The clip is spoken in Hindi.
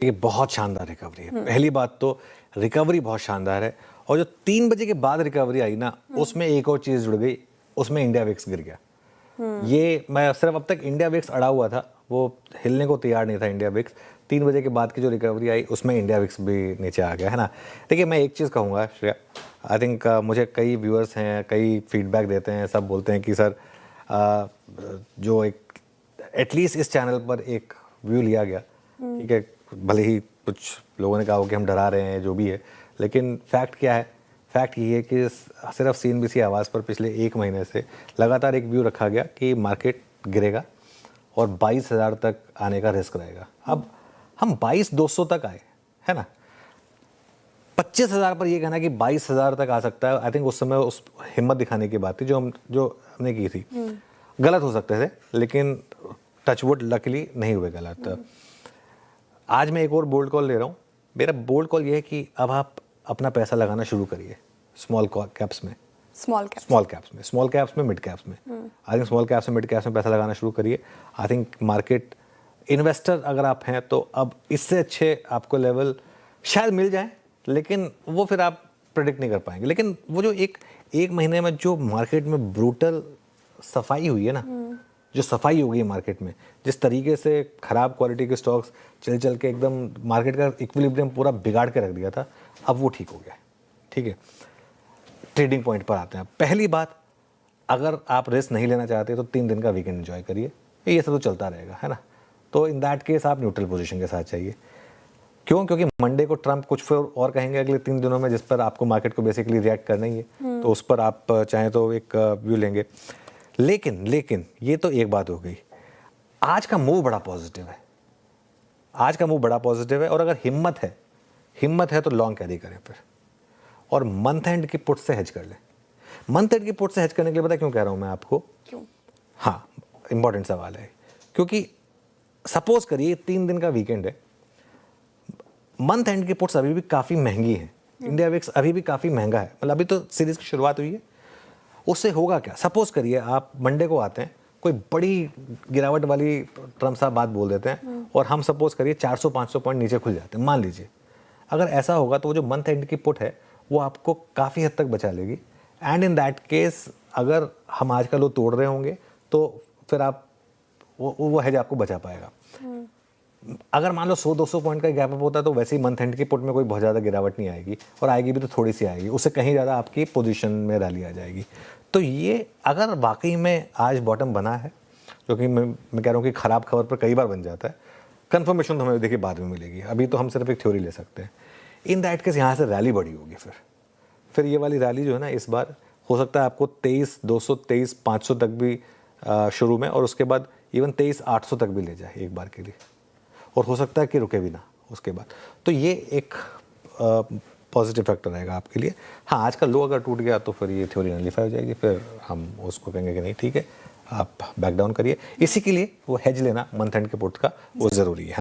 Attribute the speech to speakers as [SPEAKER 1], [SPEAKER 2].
[SPEAKER 1] ये बहुत शानदार रिकवरी है। पहली बात तो रिकवरी बहुत शानदार है, और जो 3 बजे के बाद रिकवरी आई ना, उसमें एक और चीज़ जुड़ गई, उसमें इंडिया विक्स गिर गया। ये मैं सिर्फ अब तक इंडिया विक्स अड़ा हुआ था, वो हिलने को तैयार नहीं था इंडिया विक्स। 3 बजे के बाद की जो रिकवरी आई उसमें इंडिया विक्स भी नीचे आ गया, है ना। देखिए, मैं एक चीज़ कहूँगा श्रेया, आई थिंक मुझे कई व्यूअर्स हैं, कई फीडबैक देते हैं, सब बोलते हैं कि सर जो एक एटलीस्ट इस चैनल पर एक व्यू लिया गया, ठीक है, भले ही कुछ लोगों ने कहा हो कि हम डरा रहे हैं, जो भी है, लेकिन फैक्ट क्या है? फैक्ट ये है कि सिर्फ सीएनबीसी आवाज़ पर पिछले 1 महीने से लगातार एक व्यू रखा गया कि मार्केट गिरेगा और 22,000 तक आने का रिस्क रहेगा। अब हम 22,200 तक आए, है ना। 25,000 पर ये कहना कि 22,000 तक आ सकता है, आई थिंक उस समय उस हिम्मत दिखाने की बात थी जो हमने की थी। गलत हो सकते थे, लेकिन टचवुड लकीली नहीं हुए गलत। आज मैं एक और बोल्ड कॉल ले रहा हूँ। मेरा बोल्ड कॉल ये है कि अब आप अपना पैसा लगाना शुरू करिए स्मॉल कैप्स में, स्मॉल कैप्स में, मिड कैप्स में। आई थिंक स्मॉल कैप्स में, मिड कैप्स में पैसा लगाना शुरू करिए। आई थिंक मार्केट इन्वेस्टर अगर आप हैं तो अब इससे अच्छे आपको लेवल शायद मिल जाए, लेकिन वो फिर आप प्रेडिक्ट नहीं कर पाएंगे। लेकिन वो जो एक महीने में जो मार्केट में ब्रूटल सफाई हुई है ना, जो सफाई हो गई मार्केट में, जिस तरीके से खराब क्वालिटी के स्टॉक्स चल के एकदम मार्केट का इक्विलिब्रियम पूरा बिगाड़ के रख दिया था, अब वो ठीक हो गया है। ठीक है, ट्रेडिंग पॉइंट पर आते हैं। पहली बात, अगर आप रिस्क नहीं लेना चाहते तो 3 दिन का वीकेंड एंजॉय करिए, ये सब तो चलता रहेगा, है ना। तो इन दैट केस आप न्यूट्रल पोजीशन के साथ चाहिए। क्यों? क्योंकि मंडे को ट्रंप कुछ फिर और कहेंगे अगले 3 दिनों में, जिस पर आपको मार्केट को बेसिकली रिएक्ट करना ही है, तो उस पर आप चाहें तो एक व्यू लेंगे। लेकिन ये तो एक बात हो गई। आज का मूव बड़ा पॉजिटिव है, और अगर हिम्मत है तो लॉन्ग कैरी करें फिर, और मंथ एंड की पुट से हेज कर लें। मंथ एंड की पुट से हेज करने के लिए पता क्यों कह रहा हूं मैं आपको?
[SPEAKER 2] क्यों?
[SPEAKER 1] हाँ, इंपॉर्टेंट सवाल है। क्योंकि सपोज करिए 3 दिन का वीकेंड है, मंथ एंड की पुट्स अभी भी काफ़ी महंगी हैं, इंडिया विक्स अभी भी काफ़ी महंगा है, मतलब अभी तो सीरीज की शुरुआत हुई है। उससे होगा क्या? सपोज करिए आप मंडे को आते हैं, कोई बड़ी गिरावट वाली ट्रम्प साहब बात बोल देते हैं, और हम सपोज करिए 400-500 पॉइंट नीचे खुल जाते हैं, मान लीजिए। अगर ऐसा होगा तो वो जो मंथ एंड की पुट है वो आपको काफ़ी हद तक बचा लेगी। एंड इन दैट केस अगर हम आज का लो तोड़ रहे होंगे तो फिर आप वो हेज आपको बचा पाएगा। अगर मान लो 100-200 पॉइंट का गैप अप होता है तो वैसे ही मंथ एंड की पुट में कोई बहुत ज़्यादा गिरावट नहीं आएगी, और आएगी भी तो थोड़ी सी आएगी, उससे कहीं ज़्यादा आपकी पोजीशन में रैली आ जाएगी। तो ये अगर वाकई में आज बॉटम बना है, क्योंकि मैं कह रहा हूँ कि ख़राब खबर पर कई बार बन जाता है, कंफर्मेशन तो हमें देखिए बाद में मिलेगी, अभी तो हम सिर्फ एक थ्योरी ले सकते हैं। इन दैट केस यहाँ से रैली बड़ी होगी, फिर ये वाली रैली जो है ना, इस बार हो सकता है आपको 23,200, 23,500 तक भी शुरू में, और उसके बाद इवन 23,800 तक भी ले जाए एक बार के लिए, और हो सकता है कि रुके भी ना उसके बाद। तो ये एक पॉजिटिव फैक्टर रहेगा आपके लिए। हाँ, आज का लो अगर टूट गया तो फिर ये थ्योरी नलिफाई हो जाएगी, फिर हम उसको कहेंगे कि नहीं ठीक है, आप बैक डाउन करिए। इसी के लिए वो हेज लेना मंथ एंड के पुट का वो ज़रूरी है।